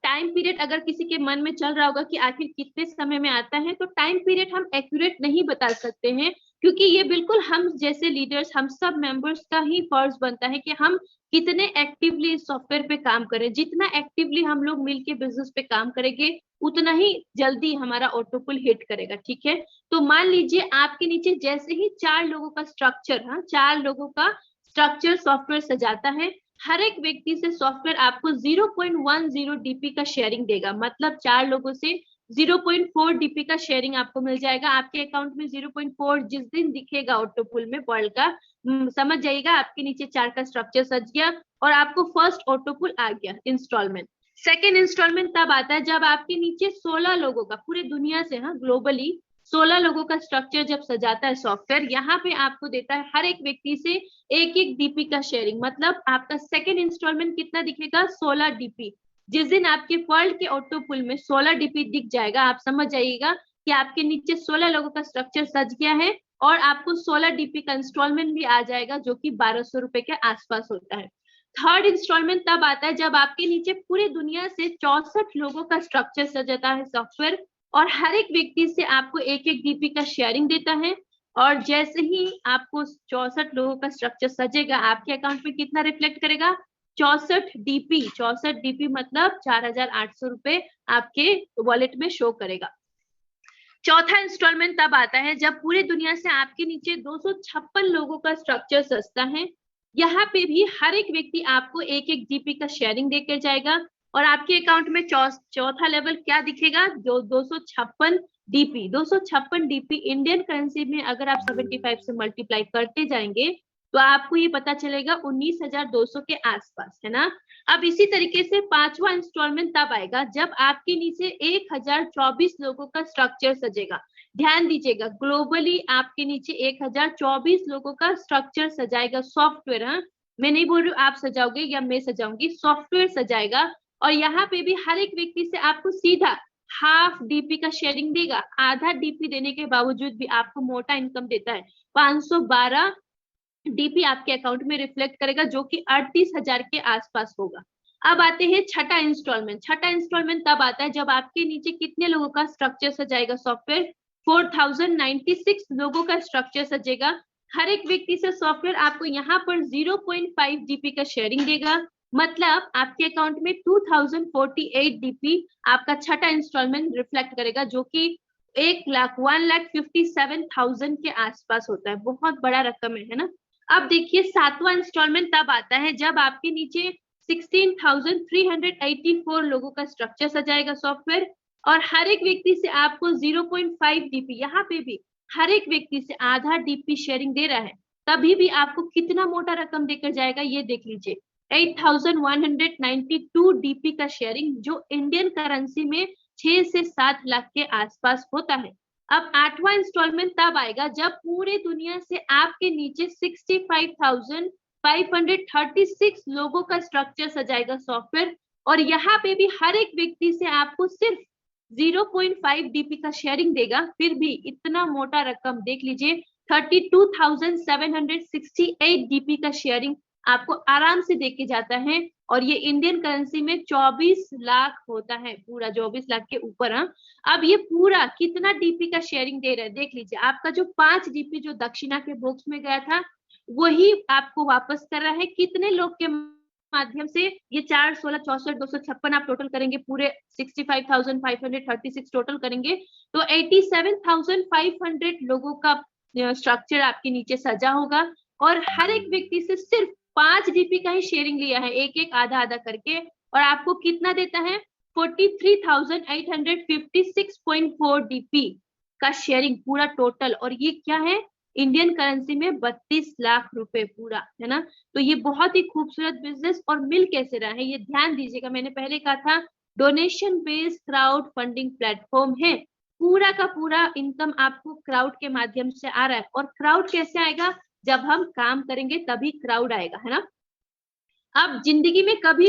[SPEAKER 1] टाइम पीरियड अगर किसी के मन में चल रहा होगा कि आखिर कितने समय में आता है, तो टाइम पीरियड हम एक्यूरेट नहीं बता सकते हैं, क्योंकि ये बिल्कुल हम जैसे लीडर्स, हम सब मेंबर्स का ही फर्ज बनता है कि हम कितने एक्टिवली इस सॉफ्टवेयर पे काम करें। जितना एक्टिवली हम लोग मिलके बिजनेस पे काम करेंगे, उतना ही जल्दी हमारा ऑटो पुल हिट करेगा, ठीक है। तो मान लीजिए आपके नीचे जैसे ही 4 लोगों का स्ट्रक्चर, हाँ 4 लोगों का स्ट्रक्चर सॉफ्टवेयर सजाता है, हर एक व्यक्ति से सॉफ्टवेयर आपको 0.10 डीपी का शेयरिंग देगा। मतलब 4 लोगों से 0.4 डीपी का शेयरिंग आपको मिल जाएगा। आपके अकाउंट में 0.4 जिस दिन दिखेगा ऑटो पुल में वर्ल्ड का, समझ जाइएगा आपके नीचे 4 का स्ट्रक्चर सज गया और आपको फर्स्ट ऑटो पुल आ गया इंस्टॉलमेंट। सेकेंड इंस्टॉलमेंट तब आता है जब आपके नीचे 16 लोगों का, पूरे दुनिया से, हाँ ग्लोबली 16 लोगों का स्ट्रक्चर जब सजाता है सॉफ्टवेयर, यहाँ पे आपको देता है हर एक व्यक्ति से एक डीपी का शेयरिंग। मतलब आपका सेकेंड इंस्टॉलमेंट कितना दिखेगा, 16 डीपी। जिस दिन आपके वर्ल्ड के ऑटो पुल में 16 डीपी दिख जाएगा, आप समझ जाइएगा कि आपके नीचे 16 लोगों का स्ट्रक्चर सज गया है, और आपको 16 डीपी का इंस्टॉलमेंट भी आ जाएगा, जो कि 1200 रुपए के आसपास होता है। थर्ड इंस्टॉलमेंट तब आता है जब आपके नीचे पूरी दुनिया से 64 लोगों का स्ट्रक्चर सजाता है सॉफ्टवेयर, और हर एक व्यक्ति से आपको एक डीपी का शेयरिंग देता है। और जैसे ही आपको 64 लोगों का स्ट्रक्चर सजेगा, आपके अकाउंट में कितना रिफ्लेक्ट करेगा, 64 डीपी। 64 डीपी मतलब 4800 रुपए आपके वॉलेट में शो करेगा। चौथा इंस्टॉलमेंट तब आता है जब पूरी दुनिया से आपके नीचे 256 लोगों का स्ट्रक्चर सजता है। यहाँ पे भी हर एक व्यक्ति आपको एक डीपी का शेयरिंग देकर जाएगा, और आपके अकाउंट में चौथा लेवल क्या दिखेगा, जो 256 डीपी। 256 डीपी इंडियन करेंसी में अगर आप 75 से मल्टीप्लाई करते जाएंगे तो आपको ये पता चलेगा 19,200 के आसपास, है ना। अब इसी तरीके से पांचवा इंस्टॉलमेंट तब आएगा जब आपके नीचे 1024 लोगों का स्ट्रक्चर सजेगा। ध्यान दीजिएगा, ग्लोबली आपके नीचे 1024 लोगों का स्ट्रक्चर सजाएगा सॉफ्टवेयर, हाँ। मैं नहीं बोल रही हूँ आप सजाओगे या मैं सजाऊंगी, सॉफ्टवेयर सजाएगा। और यहाँ पे भी हर एक व्यक्ति से आपको सीधा हाफ डीपी का शेयरिंग देगा। आधा डीपी देने के बावजूद भी आपको मोटा इनकम देता है। 512 डीपी आपके अकाउंट में रिफ्लेक्ट करेगा, जो कि 38,000 के आसपास होगा। अब आते हैं छठा इंस्टॉलमेंट। छठा इंस्टॉलमेंट तब आता है जब आपके नीचे कितने लोगों का स्ट्रक्चर सजाएगा सॉफ्टवेयर, 4096 लोगों का स्ट्रक्चर सजेगा। हर एक व्यक्ति से सॉफ्टवेयर आपको यहाँ पर 0.5 डीपी का शेयरिंग देगा। मतलब आपके अकाउंट में 2048 डीपी आपका छठा इंस्टॉलमेंट रिफ्लेक्ट करेगा, जो कि 1,57,000 के आसपास होता है। बहुत बड़ा रकम है ना। अब देखिए सातवां इंस्टॉलमेंट तब आता है जब आपके नीचे 16,384 लोगों का स्ट्रक्चर सजाएगा सॉफ्टवेयर, और हर एक व्यक्ति से आपको 0.5 डीपी, यहाँ पे भी हर एक व्यक्ति से आधा डीपी शेयरिंग दे रहा है। तभी भी आपको कितना मोटा रकम देकर जाएगा ये देख लीजिए, 8,192 डीपी का शेयरिंग, जो इंडियन करेंसी में 6 से 7 लाख के आसपास होता है। अब आठवां इंस्टॉलमेंट तब आएगा जब पूरे दुनिया से आपके नीचे 65,536 लोगों का स्ट्रक्चर सजाएगा सॉफ्टवेयर, और यहाँ पे भी हर एक व्यक्ति से आपको सिर्फ 0.5 डीपी का शेयरिंग देगा। फिर भी इतना मोटा रकम देख लीजिए, 32,768 डीपी का शेयरिंग आपको आराम से देके जाता है, और ये इंडियन करेंसी में 24 लाख होता है, पूरा 24 लाख के ऊपर। अब ये पूरा कितना डीपी का शेयरिंग दे रहा है देख लीजिए। आपका जो 5 डीपी जो दक्षिणा के बॉक्स में गया था वही आपको वापस कर रहा है। कितने लोग के माध्यम से, ये 4, 16, 64, 256 आप टोटल करेंगे, पूरे 65,536 टोटल करेंगे तो 87,500 लोगों का स्ट्रक्चर आपके नीचे सजा होगा। और हर एक व्यक्ति से सिर्फ 5 डीपी का ही शेयरिंग लिया है, एक एक आधा आधा करके, और आपको कितना देता है, 43,856.4 डीपी का शेयरिंग पूरा टोटल। और ये क्या है, इंडियन करेंसी में 32 लाख रुपए पूरा, है ना। तो ये बहुत ही खूबसूरत बिजनेस, और मिल कैसे रहा है ये ध्यान दीजिएगा। मैंने पहले कहा था donation based crowd funding platform है। पूरा का पूरा इनकम आपको क्राउड के माध्यम से आ रहा है। और क्राउड कैसे आएगा, जब हम काम करेंगे तभी क्राउड आएगा, है ना। अब जिंदगी में कभी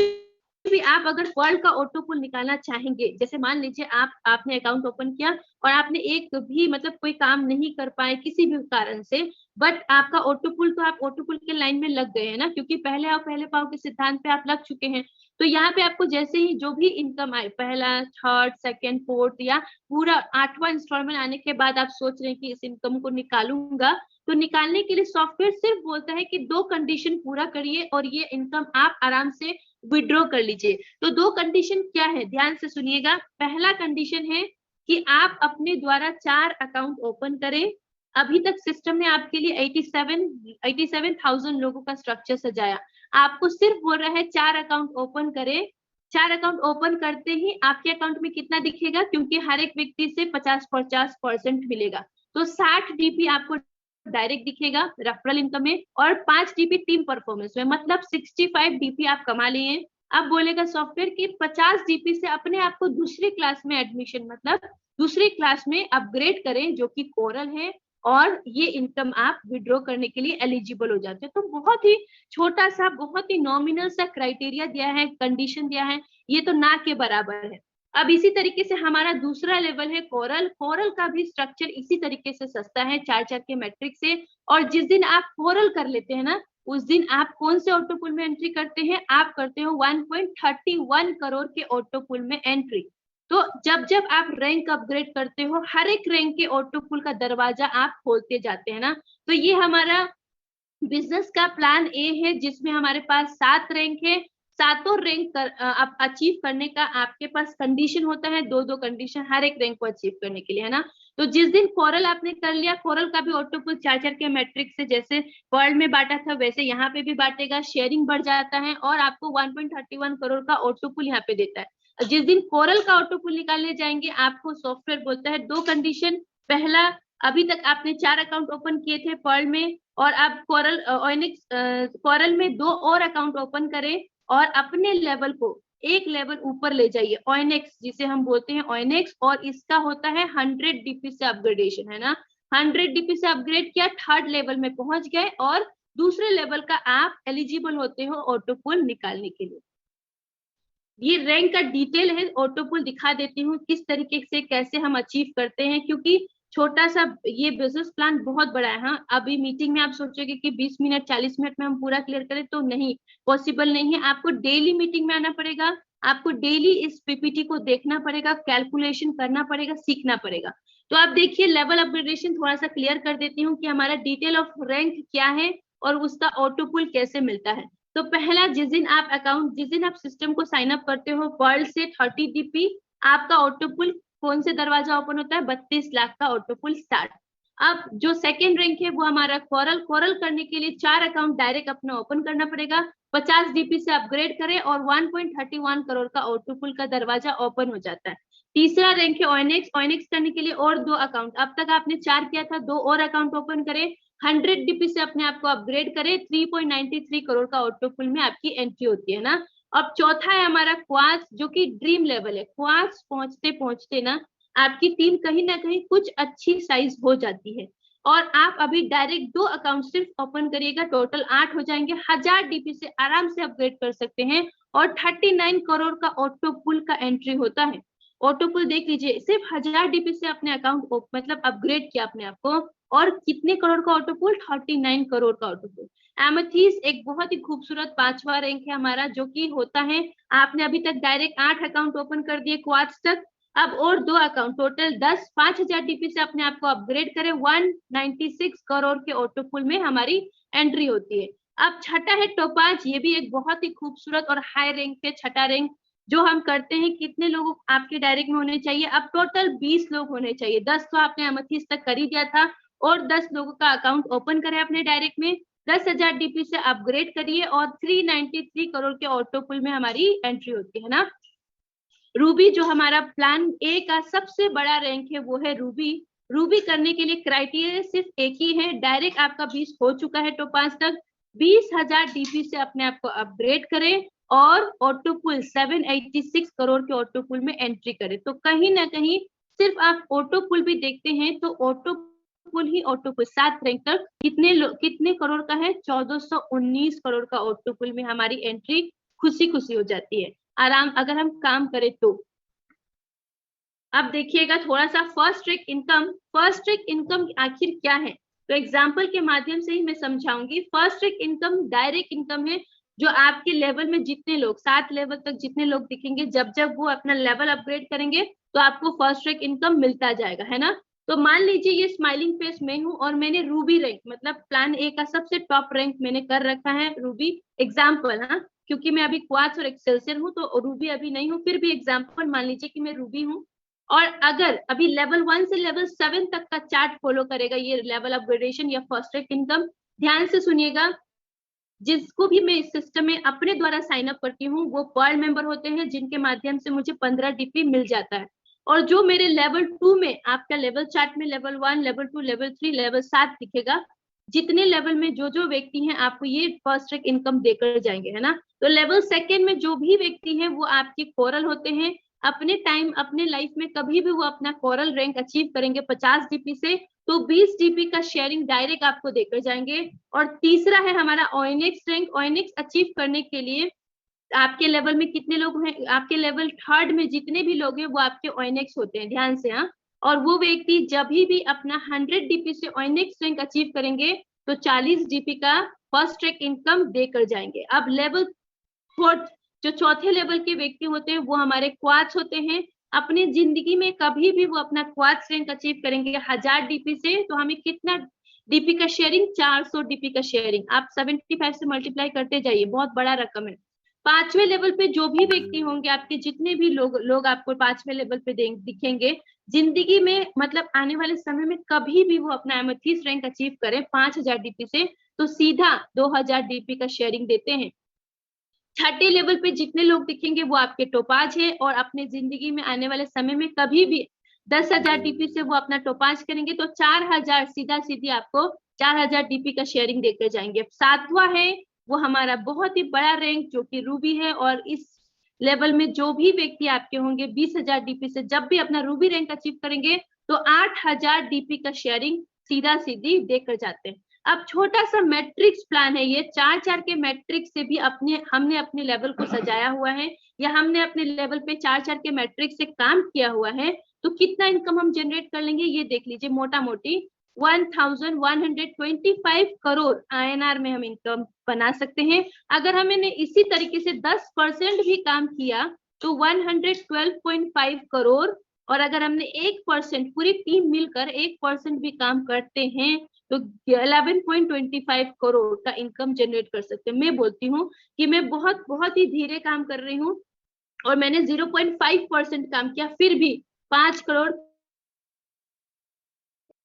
[SPEAKER 1] भी आप अगर वर्ल्ड का ऑटो पुल निकालना चाहेंगे, जैसे मान लीजिए आपने अकाउंट ओपन किया और आपने एक भी मतलब कोई काम नहीं कर पाए किसी भी कारण से, बट आपका ऑटो पुल, तो आप ऑटो पुल के लाइन में लग गए हैं ना, क्योंकि पहले आओ पहले पाओ के सिद्धांत पे आप लग चुके हैं। तो यहाँ पे आपको जैसे ही जो भी इनकम आए, पहला, थर्ड, सेकेंड, फोर्थ, या पूरा 8वां इंस्टॉलमेंट आने के बाद आप सोच रहे हैं कि इस इनकम को निकालूंगा, तो निकालने के लिए सॉफ्टवेयर सिर्फ बोलता है कि 2 कंडीशन पूरा करिए और ये इनकम आप आराम से विड्रॉ कर लीजिए। तो 2 कंडीशन क्या है, ध्यान से सुनिएगा। पहला कंडीशन है कि आप अपने द्वारा 4 अकाउंट ओपन करें। अभी तक सिस्टम ने आपके लिए 87,000 लोगों का स्ट्रक्चर सजाया, आपको सिर्फ बोल रहा है 4 अकाउंट ओपन करें। 4 अकाउंट ओपन करते ही आपके अकाउंट में कितना दिखेगा, क्योंकि हर एक व्यक्ति से 50% मिलेगा, तो 60 डीपी आपको डायरेक्ट दिखेगा रेफरल इनकम में, और 5 डीपी टीम परफॉर्मेंस में, मतलब 65 डीपी आप कमा लिए। अब बोलेगा सॉफ्टवेयर कि 50 डीपी से अपने आप को दूसरी क्लास में एडमिशन, मतलब दूसरी क्लास में अपग्रेड करें, जो कि कोरल है, और ये इनकम आप विड्रॉ करने के लिए एलिजिबल हो जाते हैं। तो बहुत ही छोटा सा, बहुत ही नॉमिनल सा क्राइटेरिया दिया है, कंडीशन दिया है, ये तो ना के बराबर है। अब इसी तरीके से हमारा दूसरा लेवल है कोरल। कोरल का भी स्ट्रक्चर इसी तरीके से सस्ता है, 4 के मैट्रिक से। और जिस दिन आप कोरल कर लेते हैं ना, उस दिन आप कौन से ऑटो पुल में एंट्री करते हैं, आप करते हो 1.31 करोड़ के ऑटो पुल में एंट्री। तो जब जब आप रैंक अपग्रेड करते हो, हर एक रैंक के ऑटो पुल का दरवाजा आप खोलते जाते हैं ना। तो ये हमारा बिजनेस का प्लान ए है, जिसमें हमारे पास 7 रैंक है। 7 रैंक आप अचीव करने का आपके पास कंडीशन होता है, 2 कंडीशन हर एक रैंक को अचीव करने के लिए, है ना। तो जिस दिन कोरल आपने कर लिया, कोरल का भी ऑटो पुल 4 के मैट्रिक से जैसे वर्ल्ड में बांटा था वैसे यहाँ पे भी बांटेगा, शेयरिंग बढ़ जाता है, और आपको 1.31 करोड़ का ऑटो पुल यहाँ पे देता है। जिस दिन कोरल का ऑटो पुल निकालने जाएंगे, आपको सॉफ्टवेयर बोलता है 2 कंडीशन। पहला, अभी तक आपने 4 अकाउंट ओपन किए थे पर्ल में, और अब कोरल कोरल में 2 और अकाउंट ओपन करें, और अपने लेवल को एक लेवल ऊपर ले जाइए, ओएनएक्स जिसे हम बोलते हैं ओएनएक्स, और इसका होता है 100 डीपी से अपग्रेडेशन, है ना। 100 डीपी से अपग्रेड किया, 3rd लेवल में पहुंच गए, और दूसरे लेवल का आप एलिजिबल होते हो ऑटो पुल निकालने के लिए। ये रैंक का डिटेल है, ऑटो पुल दिखा देती हूँ किस तरीके से कैसे हम अचीव करते हैं, क्योंकि छोटा सा ये बिजनेस प्लान बहुत बड़ा है। हाँ, अभी मीटिंग में आप सोचोगे कि 20 मिनट 40 मिनट में हम पूरा क्लियर करें, तो नहीं, पॉसिबल नहीं है। आपको डेली मीटिंग में आना पड़ेगा, आपको डेली इस पीपीटी को देखना पड़ेगा, कैलकुलेशन करना पड़ेगा, सीखना पड़ेगा। तो आप देखिए लेवल अपग्रेडेशन थोड़ा सा क्लियर कर देती हूँ कि हमारा डिटेल ऑफ रैंक क्या है और उसका ऑटो पुल कैसे मिलता है। तो पहला, जिस दिन आप सिस्टम को साइन अप करते हो, पर्ल से 30 डीपी आपका ऑटो पुल कौन से दरवाजा ओपन होता है, 32 लाख का ऑटो पुल स्टार्ट। अब जो सेकंड रैंक है वो हमारा कोरल करने के लिए 4 अकाउंट डायरेक्ट अपना ओपन करना पड़ेगा, 50 डीपी से अपग्रेड करें और 1.31 करोड़ का ऑटो पुल का दरवाजा ओपन हो जाता है। तीसरा रैंक है ओएनएक्स करने के लिए और 2 अकाउंट, अब तक आपने 4 किया था, 2 और अकाउंट ओपन करें, 100 डीपी से अपने आप को अपग्रेड करें, 3.93 करोड़ का ऑटो पुल में आपकी एंट्री होती है ना। अब चौथा है हमारा क्वास, जो कि ड्रीम लेवल है। क्वास पहुंचते पहुंचते ना आपकी टीम कहीं ना कहीं कुछ अच्छी साइज हो जाती है और आप अभी डायरेक्ट 2 अकाउंट सिर्फ ओपन करिएगा, टोटल 8 हो जाएंगे, 1000 डीपी से आराम से अपग्रेड कर सकते हैं और 39 करोड़ का ऑटो पुल का एंट्री होता है। ऑटो पुल देख लीजिए, सिर्फ 1000 डीपी से अपने अकाउंट मतलब अपग्रेड किया अपने आप को, और कितने करोड़ का ऑटो पुल, 39 करोड़ का ऑटो पुल। एमेथिस एक बहुत ही खूबसूरत 5वां रैंक है हमारा, जो कि होता है, आपने अभी तक डायरेक्ट 8 अकाउंट ओपन कर दिए क्वार्ट्स तक, अब और 2 अकाउंट, टोटल 10, 5000 डीपी से अपने आप को अपग्रेड करें, 196 करोड़ के ऑटो पुल में हमारी एंट्री होती है। अब छठा है टोपाज, ये भी एक बहुत ही खूबसूरत और हाई रैंक है, छठा रैंक जो हम करते हैं। कितने लोग आपके डायरेक्ट में होने चाहिए, अब टोटल 20 लोग होने चाहिए, 10 तो आपने एमेथिस तक कर ही दिया था और 10 लोगों का अकाउंट ओपन करें अपने डायरेक्ट में, 10,000 डीपी से अपग्रेड करिए और 393 करोड़ के ऑटो पुल में हमारी एंट्री होती है ना। रूबी जो हमारा प्लान ए का सबसे बड़ा रैंक है वो है रूबी। रूबी करने के लिए क्राइटेरिया सिर्फ एक ही है, डायरेक्ट आपका 20 हो चुका है टोपाज तक, 20,000 डीपी से अपने आप को अपग्रेड करें और ऑटो पुल 786 करोड़ के ऑटो पुल में एंट्री करें। तो कहीं ना कहीं सिर्फ आप ऑटो पुल भी देखते हैं तो ऑटो पुल ही ऑटो पुल 7 रैंक तक कितने करोड़ का है, 1419 करोड़ का ऑटो पुल में हमारी एंट्री खुशी खुशी हो जाती है, आराम अगर हम काम करें तो। अब देखिएगा थोड़ा सा फर्स्ट ट्रैक इनकम आखिर क्या है, तो एग्जांपल के माध्यम से ही मैं समझाऊंगी। First track income direct income है, जो आपके लेवल में जितने लोग 7 लेवल तक जितने लोग दिखेंगे, जब जब वो अपना लेवल अपग्रेड करेंगे तो आपको फर्स्ट ट्रैक इनकम मिलता जाएगा, है ना। तो मान लीजिए ये स्माइलिंग फेस में हूँ और मैंने रूबी रैंक मतलब प्लान ए का सबसे टॉप रैंक मैंने कर रखा है रूबी, एग्जाम्पल, हाँ, क्योंकि मैं अभी क्वार्ट्ज और एक्सेलसियर हूँ तो रूबी अभी नहीं हूँ, फिर भी एग्जाम्पल मान लीजिए कि मैं रूबी हूँ। और अगर अभी लेवल 1 से लेवल 7 तक का चार्ट फॉलो करेगा ये लेवल अपग्रेडेशन या फर्स्ट ट्रैक इनकम, ध्यान से सुनिएगा, जिसको भी मैं इस सिस्टम में अपने द्वारा साइन अप करती हूँ वो पर्ल मेंबर होते हैं, जिनके माध्यम से मुझे 15 डीपी मिल जाता है। और जो मेरे लेवल 2 में आपका लेवल चार्ट में लेवल 1, लेवल 2, लेवल 3, लेवल 7 दिखेगा, जितने लेवल में जो जो व्यक्ति हैं आपको ये फर्स्ट ट्रैक इनकम देकर जाएंगे, है ना। तो लेवल सेकेंड में जो भी व्यक्ति हैं वो आपके कोरल होते हैं, अपने टाइम अपने लाइफ में कभी भी वो अपना कोरल रैंक अचीव करेंगे 50 डीपी से तो 20 डीपी का शेयरिंग डायरेक्ट आपको देकर जाएंगे। और तीसरा है हमारा ओएनएक्स रैंक। ओएनएक्स अचीव करने के लिए आपके लेवल में कितने लोग हैं, आपके लेवल 3rd में जितने भी लोग हैं वो आपके ओएनएक्स होते हैं, ध्यान से, हाँ। और वो व्यक्ति जब भी अपना 100 डीपी से ओएनएक्स रैंक अचीव करेंगे तो 40 डीपी का फर्स्ट ट्रैक इनकम देकर जाएंगे। अब लेवल 4th जो चौथे लेवल के व्यक्ति होते हैं वो हमारे क्वार्ट्स होते हैं, अपनी जिंदगी में कभी भी वो अपना क्वार्ट्स रैंक अचीव करेंगे 1000 डीपी से, तो हमें कितना डीपी का शेयरिंग, 400 डीपी का शेयरिंग, आप 75 से मल्टीप्लाई करते जाइए, बहुत बड़ा रकम है। 5वें लेवल पे जो भी व्यक्ति होंगे आपके जितने भी लोग आपको 5वें लेवल पे दिखेंगे, जिंदगी में मतलब आने वाले समय में कभी भी वो अपना एमेथिस रैंक अचीव करें 5000 डीपी से तो सीधा 2000 डीपी का शेयरिंग देते हैं। 6ठे लेवल पे जितने लोग दिखेंगे वो आपके टोपाज है और अपने जिंदगी में आने वाले समय में कभी भी 10,000 डीपी से वो अपना टोपाज करेंगे तो 4000 सीधा सीधी आपको 4000 डीपी का शेयरिंग देकर जाएंगे। 7वां है वो हमारा बहुत ही बड़ा रैंक जो कि रूबी है, और इस लेवल में जो भी व्यक्ति आपके होंगे 20,000 डीपी से जब भी अपना रूबी रैंक अचीव करेंगे तो 8000 डीपी का शेयरिंग सीधा सीधी देकर जाते हैं। अब छोटा सा मैट्रिक्स प्लान है ये, 4-4 के मैट्रिक्स से भी हमने अपने लेवल को सजाया हुआ है, या हमने अपने लेवल पे 4-4 के मैट्रिक्स से काम किया हुआ है, तो कितना इनकम हम जनरेट कर लेंगे ये देख लीजिए। मोटा मोटी 1125 करोड़ INR में हम इनकम बना सकते हैं। अगर हमने इसी तरीके से 10% भी काम किया तो 112.5 करोड़, और अगर हमने 1% पूरी टीम मिलकर 1% भी काम करते हैं तो 11.25 करोड़ का इनकम जनरेट कर सकते हैं। मैं बोलती हूँ कि मैं बहुत ही धीरे काम कर रही हूँ और मैंने 0.5% काम किया, फिर भी 5 करोड़।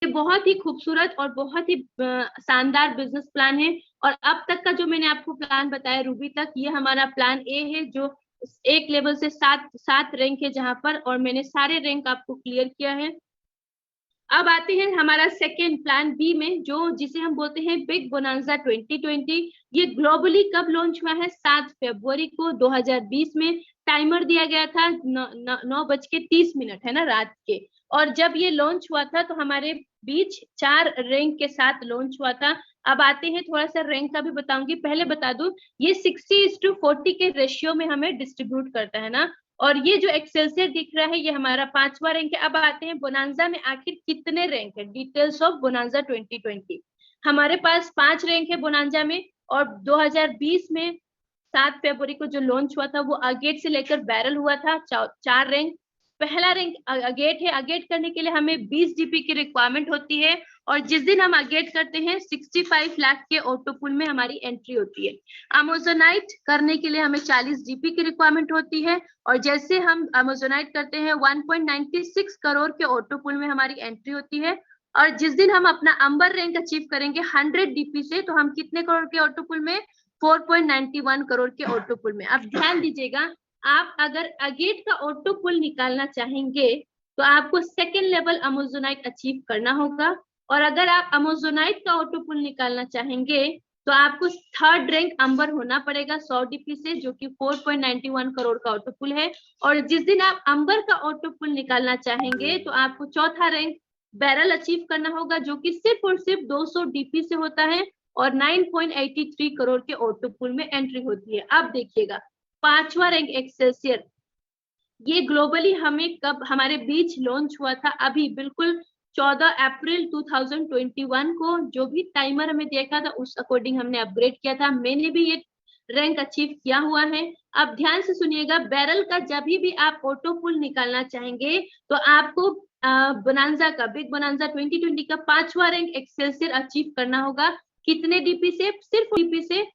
[SPEAKER 1] बहुत ही खूबसूरत और बहुत ही शानदार बिजनेस प्लान है। और अब तक का जो मैंने आपको प्लान बताया रूबी तक, ये हमारा प्लान ए है, जो एक लेवल से 7 रैंक है जहां पर, और मैंने सारे रैंक आपको क्लियर किया है। अब आते हैं हमारा सेकेंड प्लान बी में, जो जिसे हम बोलते हैं बिग बोनांजा 2020। ये ग्लोबली कब लॉन्च हुआ है? 7 फरवरी को 2020 में। टाइमर दिया गया था 9:30 है ना, रात के। और जब ये लॉन्च हुआ था तो हमारे बीच 4 रैंक के साथ लॉन्च हुआ था। अब आते हैं, थोड़ा सा रैंक का भी बताऊंगी, पहले बता दूं ये 60:40 के रेशियो में हमें डिस्ट्रीब्यूट करता है ना। और ये जो एक्सेलसियर दिख रहा है ये हमारा 5वां रैंक है। अब आते हैं बोनांजा में आखिर कितने रैंक है, डिटेल्स ऑफ बोनांजा 2020। हमारे पास 5 रैंक है बोनांजा में, और 2020 में 7 फरवरी को जो लॉन्च हुआ था वो अगेट से लेकर बैरल हुआ था। 4 रैंक। पहला रैंक अगेट है। अगेट करने के लिए हमें 20 GP की रिक्वायरमेंट होती है, और जिस दिन हम अगेट करते हैं 65 लाख के ऑटो पुल में हमारी एंट्री होती है। अमेजोनाइट करने के लिए हमें 40 GP की रिक्वायरमेंट होती है, और जैसे हम अमेजोनाइट करते हैं 1.96 करोड़ के ऑटो पुल में हमारी एंट्री होती है। और जिस दिन हम अपना अंबर रैंक अचीव करेंगे 100 DP से, तो हम कितने करोड़ के ऑटो पुल में? 4.91 करोड़ के ऑटो पुल में। अब ध्यान दीजिएगा, आप अगर अगेट का ऑटो पुल निकालना चाहेंगे तो आपको सेकेंड लेवल अमेजोनाइट अचीव करना होगा, और अगर आप अमेजोनाइट का ऑटो पुल निकालना चाहेंगे तो आपको 3rd रैंक अंबर होना पड़ेगा 100 DP से, जो कि 4.91 करोड़ का ऑटो पुल है। और जिस दिन आप अंबर का ऑटो पुल निकालना चाहेंगे तो आपको 4था रैंक बैरल अचीव करना होगा, जो कि सिर्फ और सिर्फ 200 DP से होता है, और 9.83 करोड़ के ऑटो पुल में एंट्री होती है। अब देखिएगा 5वां रैंक एक्सेलसियर, ये ग्लोबली हमें कब हमारे बीच लॉन्च हुआ था? अभी बिल्कुल 14 अप्रैल 2021 को। जो भी टाइमर हमें देखा था उस अकॉर्डिंग हमने अपग्रेड किया था। मैंने भी ये रैंक अचीव किया हुआ है। अब ध्यान से सुनिएगा, बैरल का जब भी आप ऑटो पुल निकालना चाहेंगे तो आपको बोनांजा का, बिग बोनांजा 2020 का 5वां रैंक एक्सेलसियर अचीव करना होगा। कितने DP से? सिर्फ DP से